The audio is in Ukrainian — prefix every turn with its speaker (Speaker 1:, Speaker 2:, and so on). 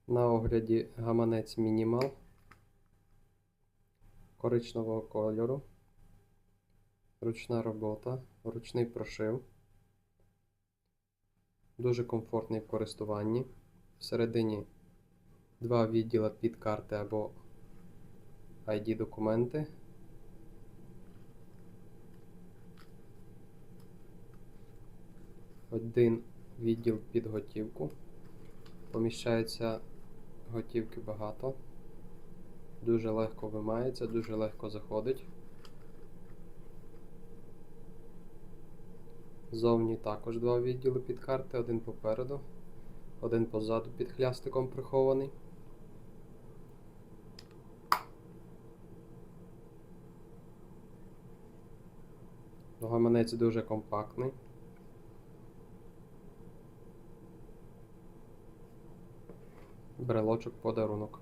Speaker 1: На огляді гаманець Мінімал коричневого кольору, ручна робота, ручний прошив, дуже комфортний в користуванні. Всередині два відділа під карти або ID-документи. Один відділ під готівку. Поміщається готівки багато. Дуже легко вимається, дуже легко заходить. Ззовні також два відділи під карти, один попереду, один позаду під хлястиком прихований. Гаманець дуже компактний. Брелочок подарунок.